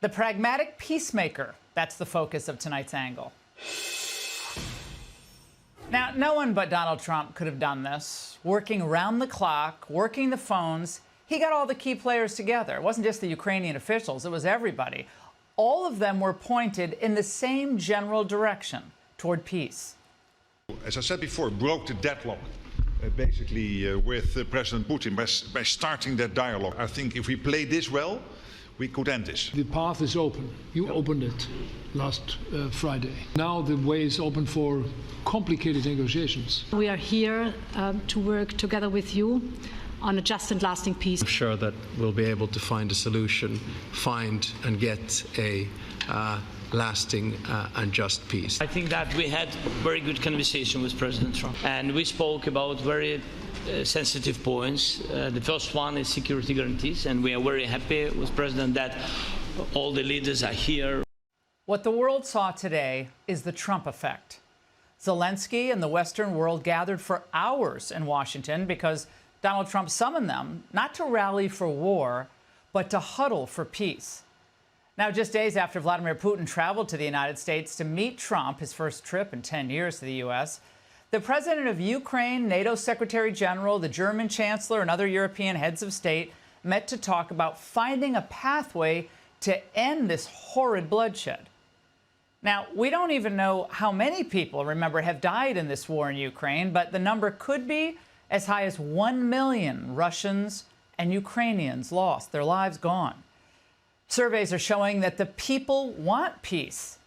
The pragmatic peacemaker, that's the focus of tonight's angle. Now, no one but Donald Trump could have done this. Working around the clock, working the phones, he got all the key players together. It wasn't just the Ukrainian officials, it was everybody. All of them were pointed in the same general direction, toward peace. As I said before, broke the deadlock, basically, with President Putin by starting that dialogue. I think if we play this well, we could end this. The path is open. You opened it last Friday. Now the way is open for complicated negotiations. We are here to work together with you on a just and lasting peace. I'm sure that we'll be able to find a solution, find and get a lasting and just peace. I think that we had very good conversation with President Trump, and we spoke about very sensitive points. The first one is security guarantees, and we are very happy with President that all the leaders are here. What the world saw today is the Trump effect. Zelensky and the Western world gathered for hours in Washington because Donald Trump summoned them not to rally for war, but to huddle for peace. Now, just days after Vladimir Putin traveled to the United States to meet Trump, his first trip in 10 years to the U.S., the president of Ukraine, NATO Secretary General, the German Chancellor, and other European heads of state met to talk about finding a pathway to end this horrid bloodshed. Now, we don't even know how many people, remember, have died in this war in Ukraine, but the number could be as high as 1 million Russians and Ukrainians lost, their lives gone. Surveys are showing that the people want peace.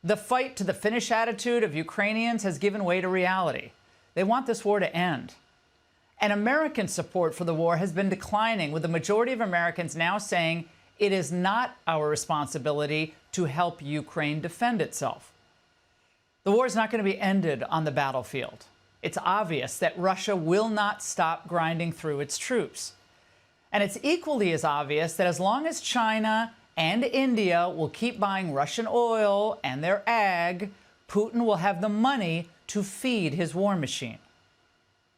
The fight to the finish attitude of Ukrainians has given way to reality. They want this war to end. And American support for the war has been declining, with the majority of Americans now saying it is not our responsibility to help Ukraine defend itself. The war is not going to be ended on the battlefield. It's obvious that Russia will not stop grinding through its troops. And it's equally as obvious that as long as China and India will keep buying Russian oil and their ag, Putin will have the money to feed his war machine.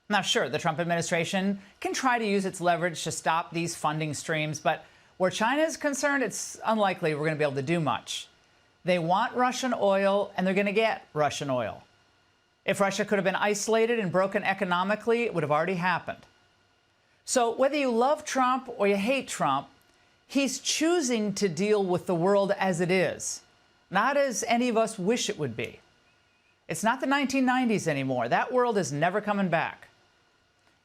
Now, sure, the Trump administration can try to use its leverage to stop these funding streams, but where China is concerned, it's unlikely we're going to be able to do much. They want Russian oil, and they're going to get Russian oil. If Russia could have been isolated and broken economically, it would have already happened. So whether you love Trump or you hate Trump, he's choosing to deal with the world as it is, not as any of us wish it would be. It's not the 1990s anymore. That world is never coming back.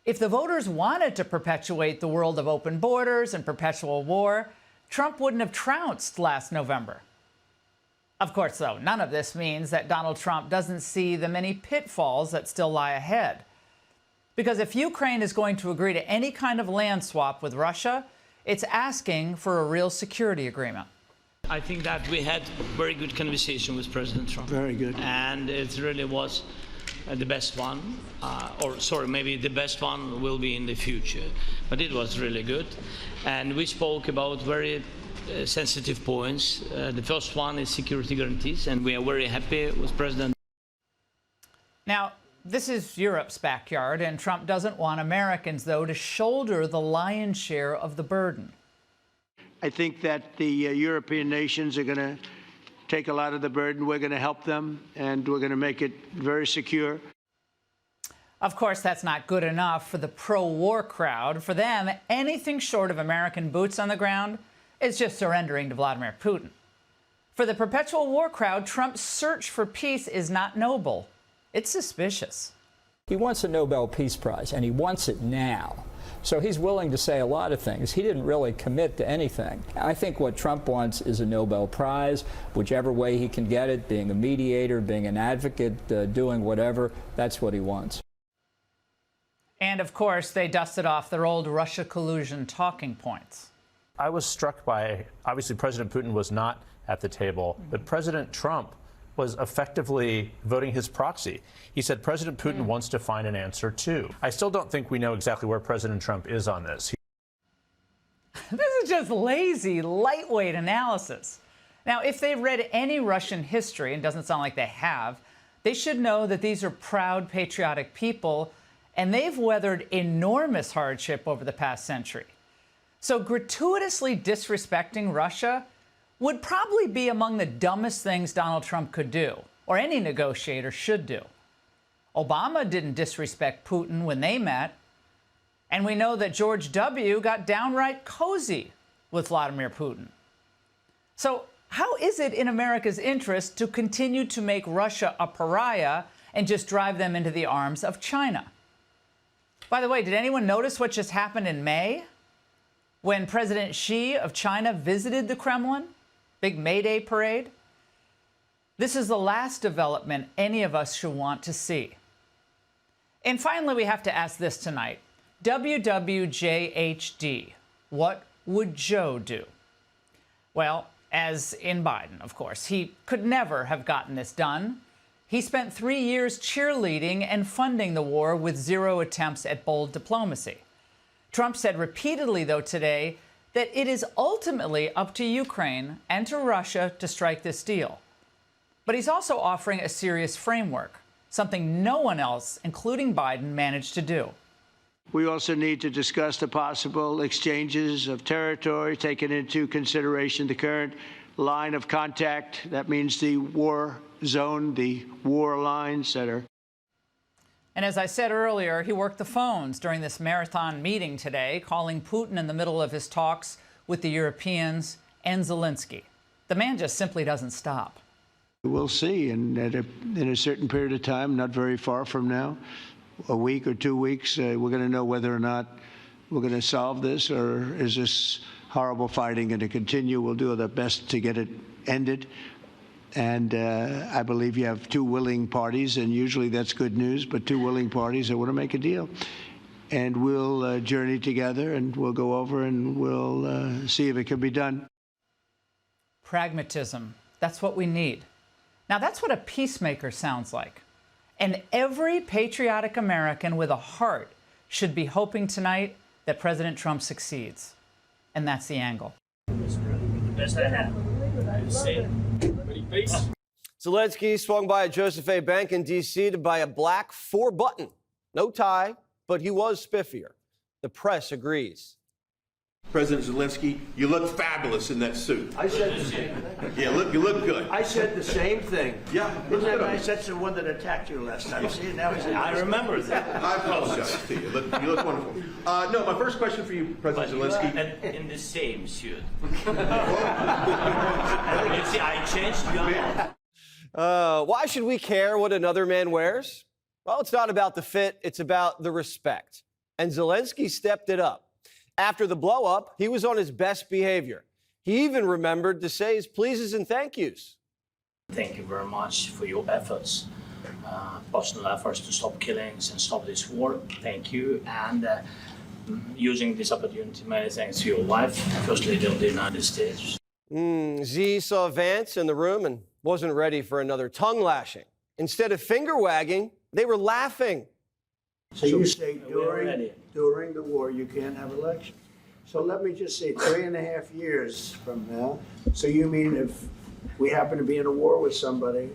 If the voters wanted to perpetuate the world of open borders and perpetual war, Trump wouldn't have trounced last November. Of course, though, none of this means that Donald Trump doesn't see the many pitfalls that still lie ahead. Because if Ukraine is going to agree to any kind of land swap with Russia, it's asking for a real security agreement. I think that we had very good conversation with President Trump. Very good. And it really was the best one, maybe the best one will be in the future. But it was really good. And we spoke about very sensitive points. The first one is security guarantees, and we are very happy with President. Now, this is Europe's backyard, and Trump doesn't want Americans, though, to shoulder the lion's share of the burden. I think that the European nations are going to take a lot of the burden. We're going to help them, and we're going to make it very secure. Of course, that's not good enough for the pro-war crowd. For them, anything short of American boots on the ground is just surrendering to Vladimir Putin. For the perpetual war crowd, Trump's search for peace is not noble. It's suspicious. He wants a Nobel Peace Prize, and he wants it now. So he's willing to say a lot of things. He didn't really commit to anything. I think what Trump wants is a Nobel Prize, whichever way he can get it, being a mediator, being an advocate, doing whatever, that's what he wants. And, of course, they dusted off their old Russia collusion talking points. I was struck by, obviously, President Putin was not at the table, but President Trump was effectively voting his proxy. He said President Putin wants to find an answer, too. I still don't think we know exactly where President Trump is on this. This is just lazy, lightweight analysis. Now, if they've read any Russian history, and it doesn't sound like they have, they should know that these are proud, patriotic people, and they've weathered enormous hardship over the past century. So gratuitously disrespecting Russia would probably be among the dumbest things Donald Trump could do, or any negotiator should do. Obama didn't disrespect Putin when they met, and we know that George W. got downright cozy with Vladimir Putin. So how is it in America's interest to continue to make Russia a pariah and just drive them into the arms of China? By the way, did anyone notice what just happened in May when President Xi of China visited the Kremlin? Big May Day parade? This is the last development any of us should want to see. And finally, we have to ask this tonight. WWJHD, what would Joe do? Well, as in Biden, of course, he could never have gotten this done. He spent 3 years cheerleading and funding the war with zero attempts at bold diplomacy. Trump said repeatedly, though, today that it is ultimately up to Ukraine and to Russia to strike this deal. But he's also offering a serious framework, something no one else, including Biden, managed to do. We also need to discuss the possible exchanges of territory, taking into consideration the current line of contact. That means the war zone, the war lines that are. And as I said earlier, he worked the phones during this marathon meeting today, calling Putin in the middle of his talks with the Europeans and Zelensky. The man just simply doesn't stop. We'll see. And in a certain period of time, not very far from now, a week or 2 weeks, we're going to know whether or not we're going to solve this, or is this horrible fighting going to continue. We'll do our best to get it ended. And I believe you have two willing parties, and usually that's good news, but two willing parties that want to make a deal. And we'll journey together, and we'll go over and we'll see if it can be done. Pragmatism. That's what we need. Now, that's what a peacemaker sounds like. And every patriotic American with a heart should be hoping tonight that President Trump succeeds. And that's the angle. Zelensky swung by a Joseph A. Bank in D.C. to buy a black 4-button. No tie, but he was spiffier. The press agrees. President Zelensky, you look fabulous in that suit. I said the same thing. Yeah, you look good. I said the same thing. Yeah. Isn't that nice? That's the one that attacked you last time. See, now I remember that. I apologize to you. You look wonderful. No, my first question for you, President Zelensky. In the same suit. You see, I changed you. Why should we care what another man wears? Well, it's not about the fit. It's about the respect. And Zelensky stepped it up. After the blow-up, he was on his best behavior. He even remembered to say his pleases and thank yous. Thank you very much for your efforts, personal efforts to stop killings and stop this war. Thank you. And using this opportunity, many thanks to your wife, First Lady of the United States. Z saw Vance in the room and wasn't ready for another tongue lashing. Instead of finger wagging, they were laughing. So you say during the war you can't have elections. So let me just say 3.5 years from now. So you mean if we happen to be in a war with somebody,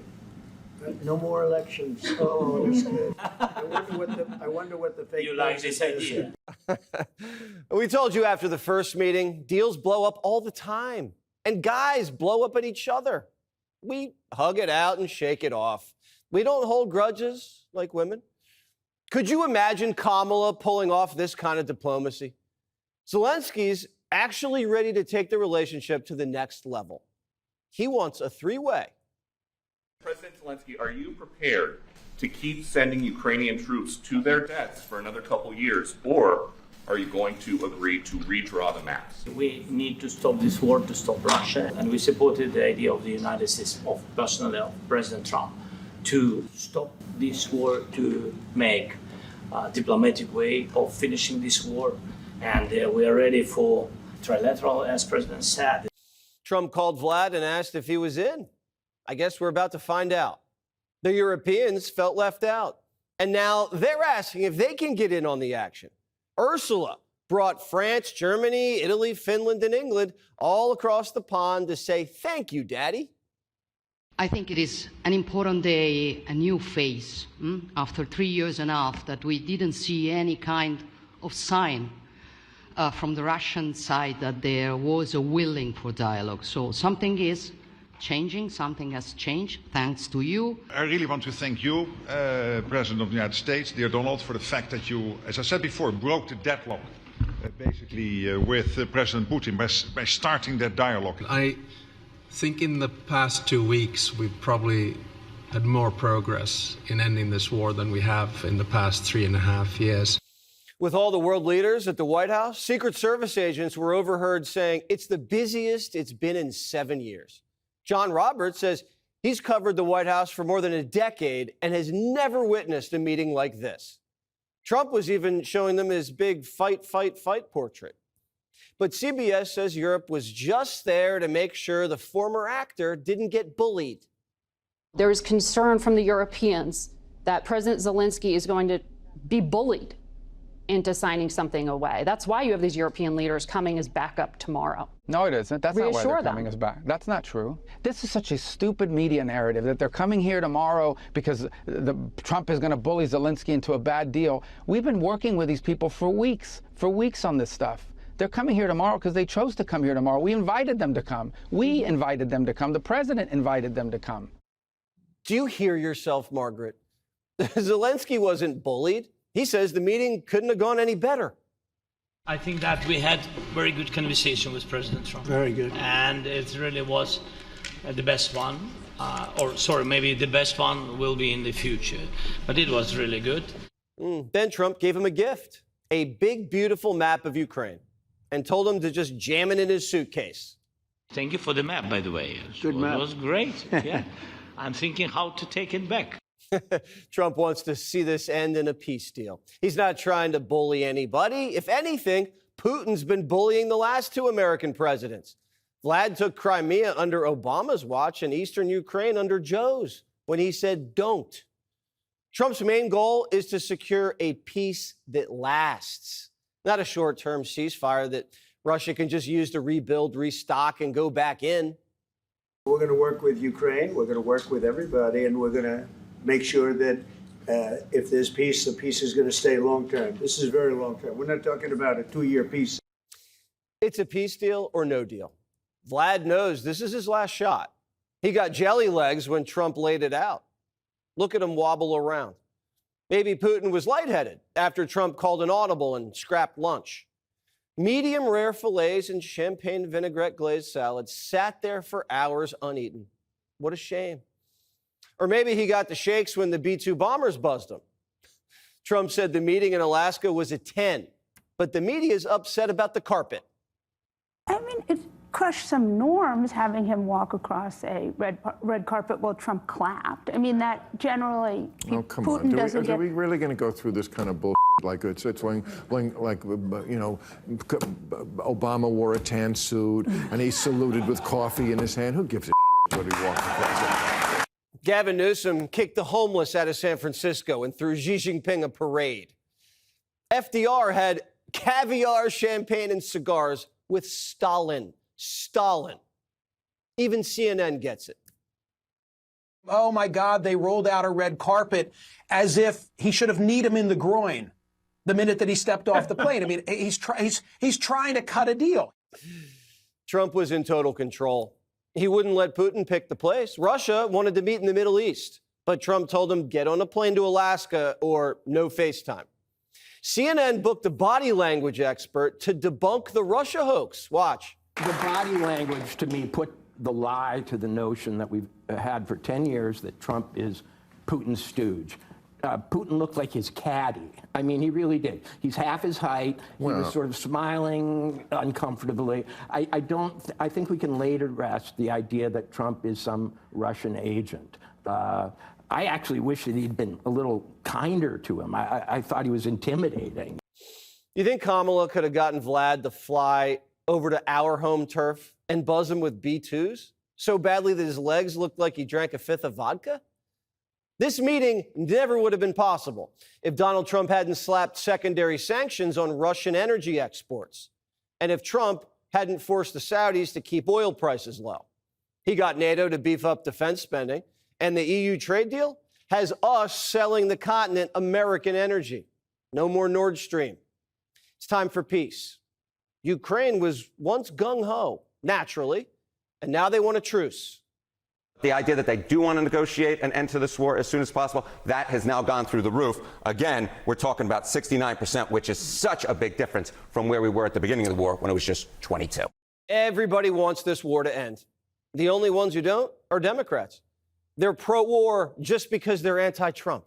no more elections? Oh, that's good. I wonder what the fake. You like this idea? We told you after the first meeting, deals blow up all the time. And guys blow up at each other. We hug it out and shake it off. We don't hold grudges like women. Could you imagine Kamala pulling off this kind of diplomacy? Zelensky's actually ready to take the relationship to the next level. He wants a three-way. President Zelensky, are you prepared to keep sending Ukrainian troops to their deaths for another couple years, or are you going to agree to redraw the maps? We need to stop this war, to stop Russia, and we supported the idea of the United States, of personally of President Trump, to stop this war, to make a diplomatic way of finishing this war. And we are ready for trilateral, as President said. Trump called Vlad and asked if he was in. I guess we're about to find out. The Europeans felt left out. And now they're asking if they can get in on the action. Ursula brought France, Germany, Italy, Finland, and England all across the pond to say, thank you, Daddy. I think it is an important day, a new phase, after 3.5 years that we didn't see any kind of sign from the Russian side that there was a willing for dialogue. So something is changing, something has changed, thanks to you. I really want to thank you, President of the United States, dear Donald, for the fact that you, as I said before, broke the deadlock, with President Putin by starting that dialogue. I think in the past 2 weeks, we've probably had more progress in ending this war than we have in the past 3.5 years. With all the world leaders at the White House, Secret Service agents were overheard saying it's the busiest it's been in 7 years. John Roberts says he's covered the White House for more than a decade and has never witnessed a meeting like this. Trump was even showing them his big fight, fight, fight portrait. But CBS says Europe was just there to make sure the former actor didn't get bullied. There is concern from the Europeans that President Zelensky is going to be bullied into signing something away. That's why you have these European leaders coming as backup tomorrow. No, it isn't. That's not why they're coming as back. That's not true. This is such a stupid media narrative that they're coming here tomorrow because Trump is going to bully Zelensky into a bad deal. We've been working with these people for weeks on this stuff. They're coming here tomorrow because they chose to come here tomorrow. We invited them to come. We invited them to come. The president invited them to come. Do you hear yourself, Margaret? Zelensky wasn't bullied. He says the meeting couldn't have gone any better. I think that we had very good conversation with President Trump. Very good. And it really was the best one. Maybe the best one will be in the future. But it was really good. Then Trump gave him a gift, a big, beautiful map of Ukraine, and told him to just jam it in his suitcase. Thank you for the map, by the way. Good map. It was great. Yeah. I'm thinking how to take it back. Trump wants to see this end in a peace deal. He's not trying to bully anybody. If anything, Putin's been bullying the last two American presidents. Vlad took Crimea under Obama's watch and eastern Ukraine under Joe's when he said don't. Trump's main goal is to secure a peace that lasts, not a short-term ceasefire that Russia can just use to rebuild, restock, and go back in. We're going to work with Ukraine. We're going to work with everybody, and we're going to make sure that if there's peace, the peace is going to stay long-term. This is very long-term. We're not talking about a 2-year peace. It's a peace deal or no deal. Vlad knows this is his last shot. He got jelly legs when Trump laid it out. Look at him wobble around. Maybe Putin was lightheaded after Trump called an audible and scrapped lunch. Medium rare fillets and champagne vinaigrette glazed salads sat there for hours uneaten. What a shame. Or maybe he got the shakes when the B-2 bombers buzzed him. Trump said the meeting in Alaska was a 10, but the media is upset about the carpet. I mean, it crushed some norms having him walk across a red carpet while Trump clapped. I mean, that generally, oh, come Putin on. doesn't get... Are we really going to go through this kind of bullshit? Like it's like Obama wore a tan suit and he saluted with coffee in his hand. Who gives a shit what he walked across? Gavin Newsom kicked the homeless out of San Francisco and threw Xi Jinping a parade. FDR had caviar, champagne, and cigars with Stalin. Stalin. Even CNN gets it. Oh, my God, they rolled out a red carpet as if he should have kneed him in the groin the minute that he stepped off the plane. I mean, he's trying to cut a deal. Trump was in total control. He wouldn't let Putin pick the place. Russia wanted to meet in the Middle East, but Trump told him, get on a plane to Alaska or no FaceTime. CNN booked a body language expert to debunk the Russia hoax. Watch. The body language, to me, put the lie to the notion that we've had for 10 years that Trump is Putin's stooge. Putin looked like his caddy. I mean, he really did. He's half his height. He was sort of smiling uncomfortably. I think we can lay to rest the idea that Trump is some Russian agent. I actually wish that he'd been a little kinder to him. I thought he was intimidating. You think Kamala could have gotten Vlad to fly over to our home turf and buzz him with B-2s so badly that his legs looked like he drank a fifth of vodka? This meeting never would have been possible if Donald Trump hadn't slapped secondary sanctions on Russian energy exports, and if Trump hadn't forced the Saudis to keep oil prices low. He got NATO to beef up defense spending, and the EU trade deal has us selling the continent American energy. No more Nord Stream. It's time for peace. Ukraine was once gung-ho, naturally, and now they want a truce. The idea that they do want to negotiate an end to this war as soon as possible, that has now gone through the roof. Again, we're talking about 69%, which is such a big difference from where we were at the beginning of the war when it was just 22. Everybody wants this war to end. The only ones who don't are Democrats. They're pro-war just because they're anti-Trump.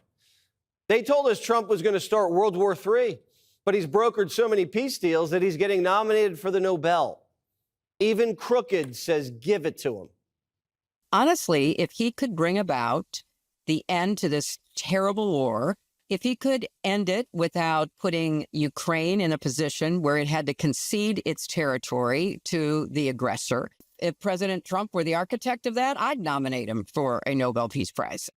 They told us Trump was going to start World War III, but he's brokered so many peace deals that he's getting nominated for the Nobel. Even Crooked says give it to him. Honestly, if he could bring about the end to this terrible war, if he could end it without putting Ukraine in a position where it had to concede its territory to the aggressor, if President Trump were the architect of that, I'd nominate him for a Nobel Peace Prize.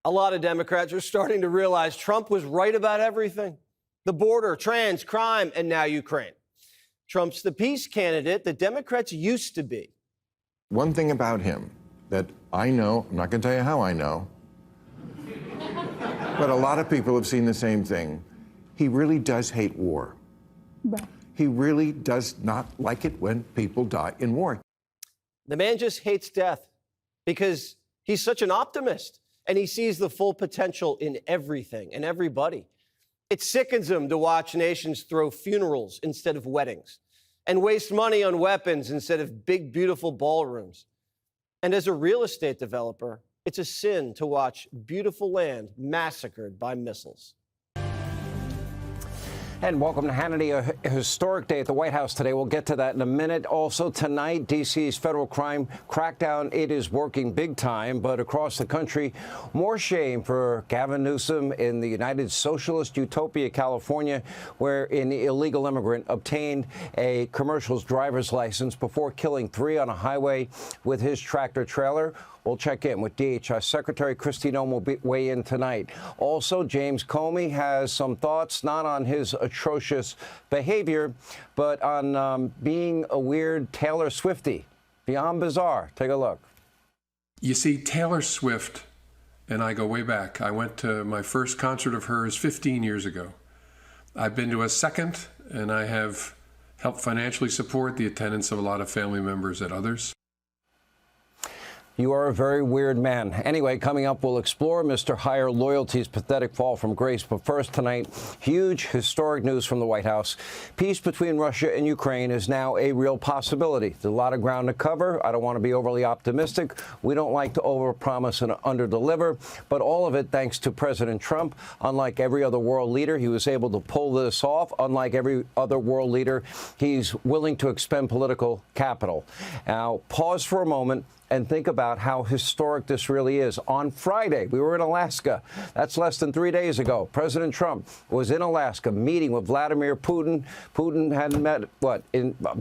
A lot of Democrats are starting to realize Trump was right about everything. The border, trans, crime, and now Ukraine. Trump's the peace candidate that Democrats used to be. One thing about him that I know, I'm not going to tell you how I know, but a lot of people have seen the same thing. He really does hate war. Right. He really does not like it when people die in war. The man just hates death because he's such an optimist and he sees the full potential in everything and everybody. It sickens him to watch nations throw funerals instead of weddings and waste money on weapons instead of big, beautiful ballrooms. And as a real estate developer, it's a sin to watch beautiful land massacred by missiles. And welcome to Hannity, a historic day at the White House today. We'll get to that in a minute. Also tonight, D.C.'s federal crime crackdown, it is working big time. But across the country, more shame for Gavin Newsom in the United Socialist Utopia, California, where an illegal immigrant obtained a commercial driver's license before killing 3 on a highway with his tractor trailer. We'll check in with DHS Secretary Kristi Noem will weigh in tonight. Also, James Comey has some thoughts, not on his atrocious behavior, but on being a weird Taylor Swiftie. Beyond bizarre. Take a look. You see, Taylor Swift and I go way back. I went to my first concert of hers 15 years ago. I've been to a second, and I have helped financially support the attendance of a lot of family members at others. You are a very weird man. Anyway, coming up, we'll explore Mr. Higher Loyalty's pathetic fall from grace. But first tonight, huge historic news from the White House. Peace between Russia and Ukraine is now a real possibility. There's a lot of ground to cover. I don't want to be overly optimistic. We don't like to overpromise and underdeliver. But all of it thanks to President Trump. Unlike every other world leader, he was able to pull this off. Unlike every other world leader, he's willing to expend political capital. Now, pause for a moment and think about how historic this really is. On Friday, we were in Alaska. That's less than 3 days ago. President Trump was in Alaska meeting with Vladimir Putin. Putin hadn't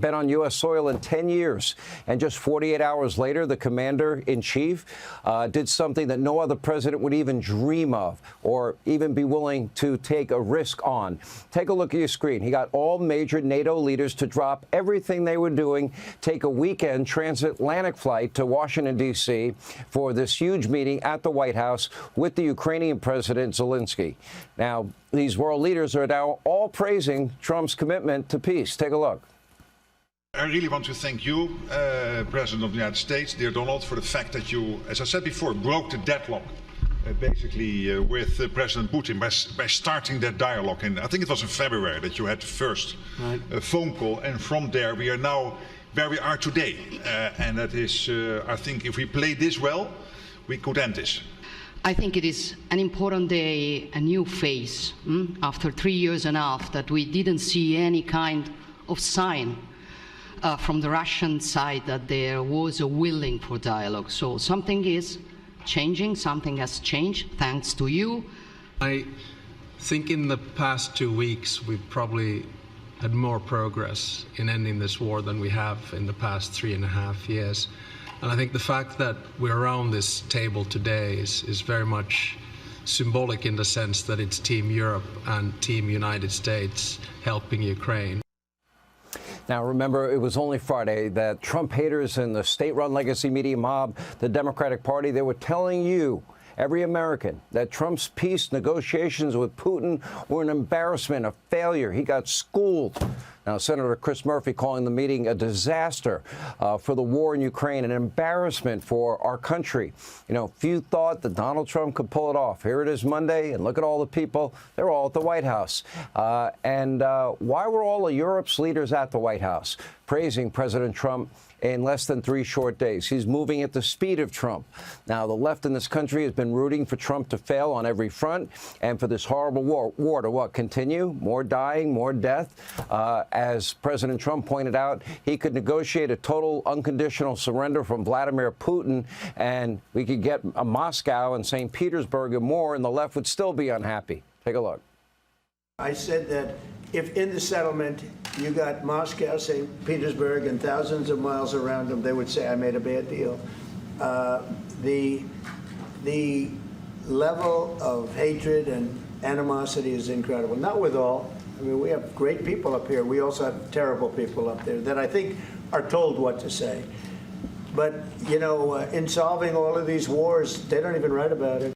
been on U.S. soil in 10 years. And just 48 hours later, the commander-in-chief did something that no other president would even dream of or even be willing to take a risk on. Take a look at your screen. He got all major NATO leaders to drop everything they were doing, take a weekend transatlantic flight to Washington, D.C. for this huge meeting at the White House with the Ukrainian President Zelensky. Now, these world leaders are now all praising Trump's commitment to peace. Take a look. I really want to thank you, President of the United States, dear Donald, for the fact that you, as I said before, broke the deadlock with President Putin by starting that dialogue. And I think it was in February that you had the first phone call. And from there, we are now where we are today. And that is, I think, if we play this well, we could end this. I think it is an important day, a new phase, after 3 years and a half that we didn't see any kind of sign from the Russian side that there was a willing for dialogue. So something is changing, something has changed, thanks to you. I think in the past 2 weeks, we've probably had more progress in ending this war than we have in the past 3.5 years. And I think the fact that we're around this table today is very much symbolic in the sense that it's Team Europe and Team United States helping Ukraine. Now, remember, it was only Friday that Trump haters and the state-run legacy media mob, the Democratic Party, they were telling you every American, that Trump's peace negotiations with Putin were an embarrassment, a failure. He got schooled. Now, Senator Chris Murphy calling the meeting a disaster for the war in Ukraine, an embarrassment for our country. You know, few thought that Donald Trump could pull it off. Here it is Monday, and look at all the people. They're all at the White House. Why were all of Europe's leaders at the White House praising President Trump in less than 3 short days? He's moving at the speed of Trump. Now, the left in this country has been rooting for Trump to fail on every front and for this horrible war to what? Continue? More dying, more death? As President Trump pointed out, he could negotiate a total unconditional surrender from Vladimir Putin, and we could get a Moscow and St. Petersburg and more, and the left would still be unhappy. Take a look. I said that if in the settlement you got Moscow, St. Petersburg, and thousands of miles around them, they would say I made a bad deal. The level of hatred and animosity is incredible. Not with all. I mean, we have great people up here. We also have terrible people up there that I think are told what to say. But, you know, in solving all of these wars, they don't even write about it.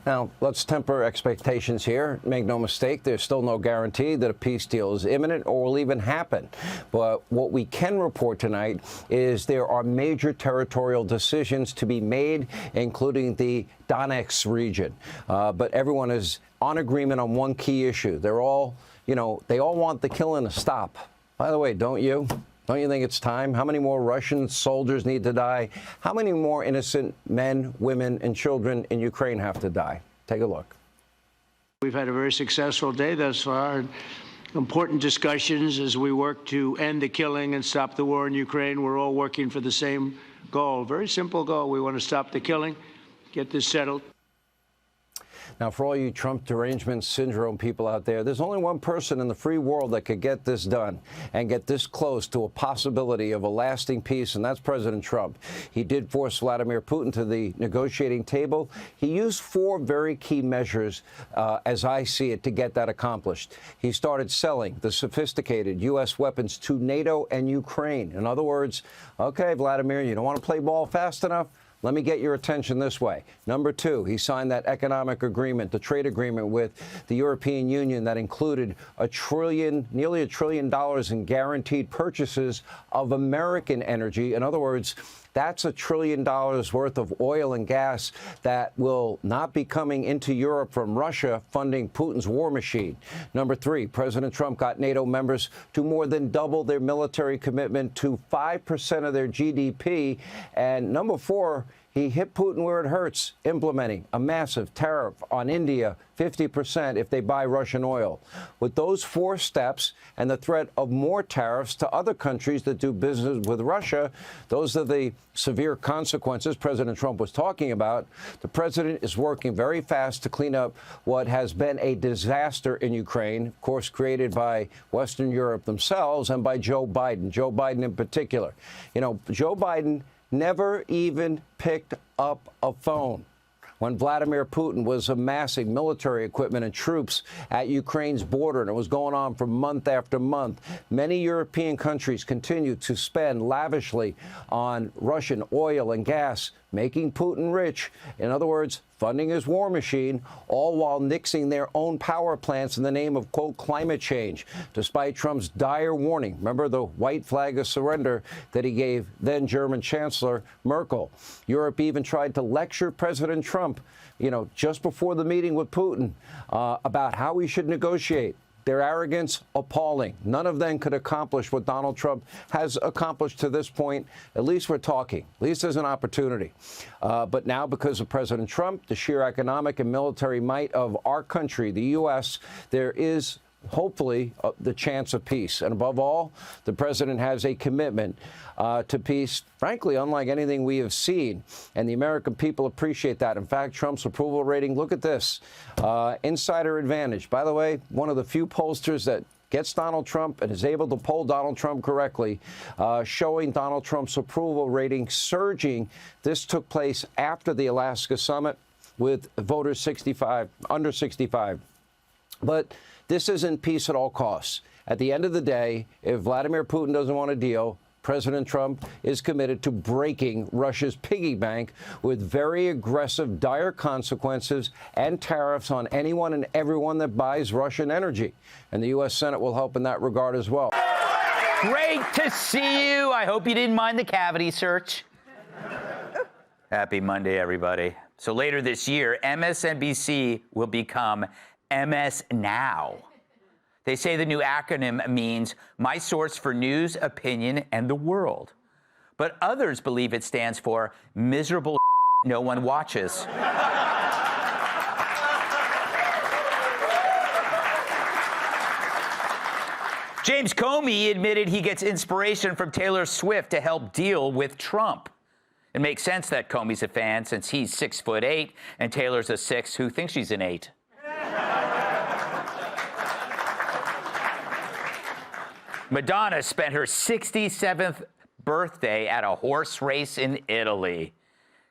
Now, let's temper expectations here. Make no mistake, there's still no guarantee that a peace deal is imminent or will even happen. But what we can report tonight is there are major territorial decisions to be made, including the Donetsk region. But everyone is on agreement on one key issue. They're all, you know, they all want the killing to stop. By the way, don't you? Don't you think it's time? How many more Russian soldiers need to die? How many more innocent men, women, and children in Ukraine have to die? Take a look. We've had a very successful day thus far. Important discussions as we work to end the killing and stop the war in Ukraine. We're all working for the same goal, very simple goal. We want to stop the killing, get this settled. Now, for all you Trump derangement syndrome people out there, there's only one person in the free world that could get this done and get this close to a possibility of a lasting peace, and that's President Trump. He did force Vladimir Putin to the negotiating table. He used 4 very key measures, as I see it, to get that accomplished. He started selling the sophisticated U.S. weapons to NATO and Ukraine. In other words, okay, Vladimir, you don't want to play ball fast enough? Let me get your attention this way. Number 2, he signed that economic agreement, the trade agreement with the European Union that included nearly $1 trillion in guaranteed purchases of American energy. In other words, that's $1 trillion worth of oil and gas that will not be coming into Europe from Russia funding Putin's war machine. Number 3, President Trump got NATO members to more than double their military commitment to 5% of their GDP. And number 4, he hit Putin where it hurts, implementing a massive tariff on India, 50% if they buy Russian oil. With those 4 steps and the threat of more tariffs to other countries that do business with Russia, those are the severe consequences President Trump was talking about. The president is working very fast to clean up what has been a disaster in Ukraine, of course, created by Western Europe themselves and by Joe Biden in particular. You know, Joe Biden never even picked up a phone when Vladimir Putin was amassing military equipment and troops at Ukraine's border, and it was going on for month after month. Many European countries continue to spend lavishly on Russian oil and gas, making Putin rich. In other words, funding his war machine, all while nixing their own power plants in the name of, quote, climate change, despite Trump's dire warning. Remember the white flag of surrender that he gave then German Chancellor Merkel. Europe even tried to lecture President Trump, you know, just before the meeting with Putin about how we should negotiate. Their arrogance, appalling. None of them could accomplish what Donald Trump has accomplished to this point. At least we're talking. At least there's an opportunity. But now, because of President Trump, the sheer economic and military might of our country, the U.S., there is hopefully the chance of peace. And above all, the president has a commitment to peace, frankly, unlike anything we have seen. And the American people appreciate that. In fact, Trump's approval rating, look at this, insider advantage. By the way, one of the few pollsters that gets Donald Trump and is able to poll Donald Trump correctly, showing Donald Trump's approval rating surging. This took place after the Alaska summit with voters under 65. But this isn't peace at all costs. At the end of the day, if Vladimir Putin doesn't want a deal, President Trump is committed to breaking Russia's piggy bank with very aggressive, dire consequences and tariffs on anyone and everyone that buys Russian energy. And the U.S. Senate will help in that regard as well. Great to see you. I hope you didn't mind the cavity search. Happy Monday, everybody. So later this year, MSNBC will become MS Now. They say the new acronym means My Source for News, Opinion, and the World. But others believe it stands for Miserable No One Watches. James Comey admitted he gets inspiration from Taylor Swift to help deal with Trump. It makes sense that Comey's a fan since he's 6'8" and Taylor's a 6 who thinks she's an 8. Madonna spent her 67th birthday at a horse race in Italy.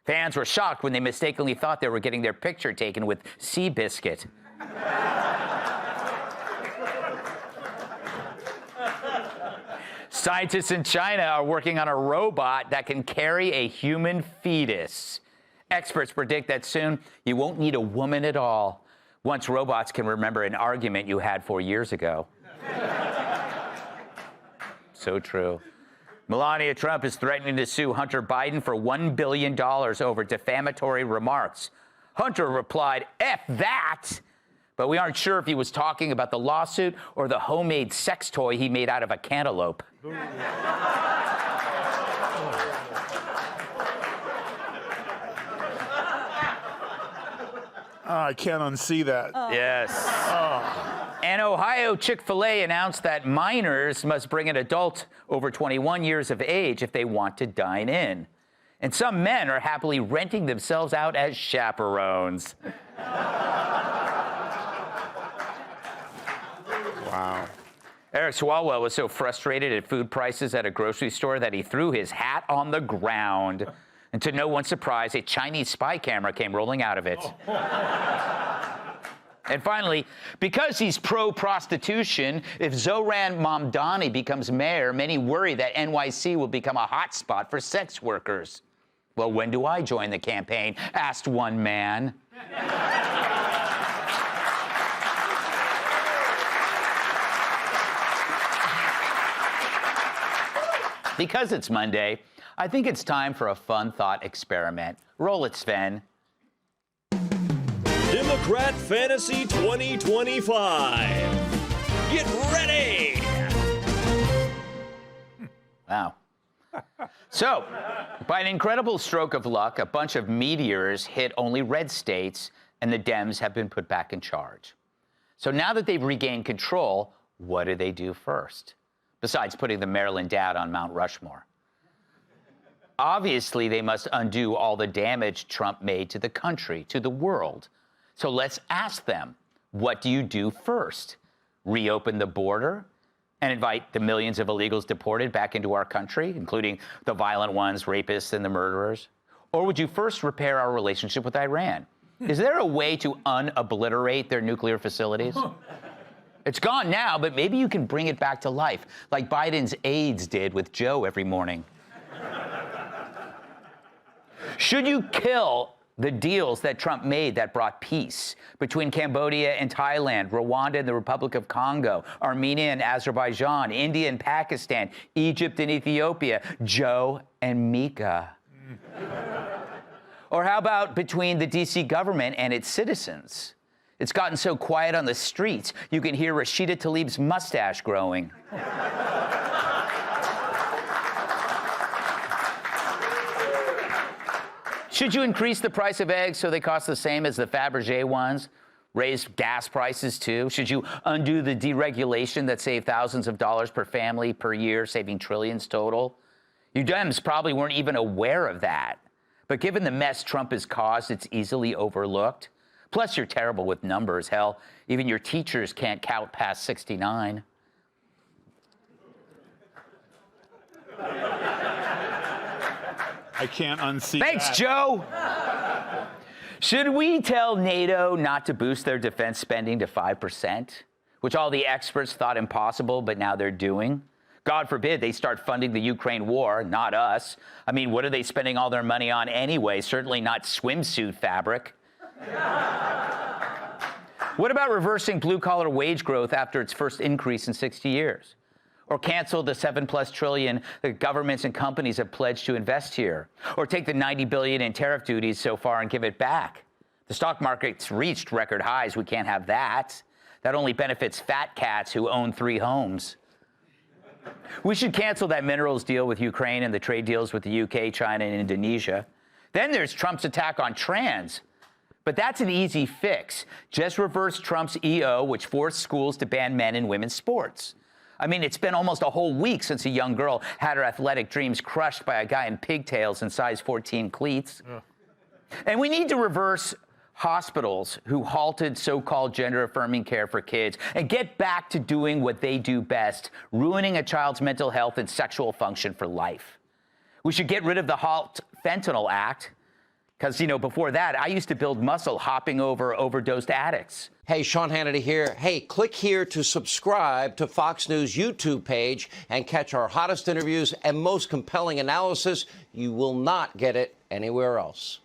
Fans were shocked when they mistakenly thought they were getting their picture taken with Seabiscuit. Scientists in China are working on a robot that can carry a human fetus. Experts predict that soon you won't need a woman at all, once robots can remember an argument you had 4 years ago. So true. Melania Trump is threatening to sue Hunter Biden for $1 billion over defamatory remarks. Hunter replied, "F that!" But we aren't sure if he was talking about the lawsuit or the homemade sex toy he made out of a cantaloupe. I can't unsee that. Yes. An Ohio Chick-fil-A announced that minors must bring an adult over 21 years of age if they want to dine in. And some men are happily renting themselves out as chaperones. Wow. Eric Swalwell was so frustrated at food prices at a grocery store that he threw his hat on the ground. And to no one's surprise, a Chinese spy camera came rolling out of it. And finally, because he's pro-prostitution, if Zohran Mamdani becomes mayor, many worry that NYC will become a hotspot for sex workers. Well, when do I join the campaign? Asked one man. Because it's Monday, I think it's time for a fun thought experiment. Roll it, Sven. Democrat Fantasy 2025. Get ready! Wow. So, by an incredible stroke of luck, a bunch of meteors hit only red states, and the Dems have been put back in charge. So now that they've regained control, what do they do first? Besides putting the Maryland dad on Mount Rushmore. Obviously, they must undo all the damage Trump made to the country, to the world. So let's ask them, what do you do first? Reopen the border and invite the millions of illegals deported back into our country, including the violent ones, rapists, and the murderers? Or would you first repair our relationship with Iran? Is there a way to unobliterate their nuclear facilities? It's gone now, but maybe you can bring it back to life, like Biden's aides did with Joe every morning. Should you kill the deals that Trump made that brought peace between Cambodia and Thailand, Rwanda and the Republic of Congo, Armenia and Azerbaijan, India and Pakistan, Egypt and Ethiopia, Joe and Mika? Or how about between the D.C. government and its citizens? It's gotten so quiet on the streets, you can hear Rashida Tlaib's mustache growing. Should you increase the price of eggs so they cost the same as the Fabergé ones? Raise gas prices too? Should you undo the deregulation that saved thousands of dollars per family per year, saving trillions total? You Dems probably weren't even aware of that. But given the mess Trump has caused, it's easily overlooked. Plus, you're terrible with numbers. Hell, even your teachers can't count past 69. I can't unsee Thanks, that. Joe. Should we tell NATO not to boost their defense spending to 5%, which all the experts thought impossible, but now they're doing? God forbid they start funding the Ukraine war, not us. I mean, what are they spending all their money on anyway? Certainly not swimsuit fabric. What about reversing blue-collar wage growth after its first increase in 60 years? Or cancel the $7+ trillion that governments and companies have pledged to invest here? Or take the $90 billion in tariff duties so far and give it back? The stock market's reached record highs. We can't have that. That only benefits fat cats who own 3 homes. We should cancel that minerals deal with Ukraine and the trade deals with the UK, China, and Indonesia. Then there's Trump's attack on trans. But that's an easy fix. Just reverse Trump's EO, which forced schools to ban men in women's sports. I mean, it's been almost a whole week since a young girl had her athletic dreams crushed by a guy in pigtails and size 14 cleats. And we need to reverse hospitals who halted so-called gender-affirming care for kids and get back to doing what they do best, ruining a child's mental health and sexual function for life. We should get rid of the Halt Fentanyl Act, because, you know, before that, I used to build muscle hopping over overdosed addicts. Hey, Sean Hannity here. Hey, click here to subscribe to Fox News YouTube page and catch our hottest interviews and most compelling analysis. You will not get it anywhere else.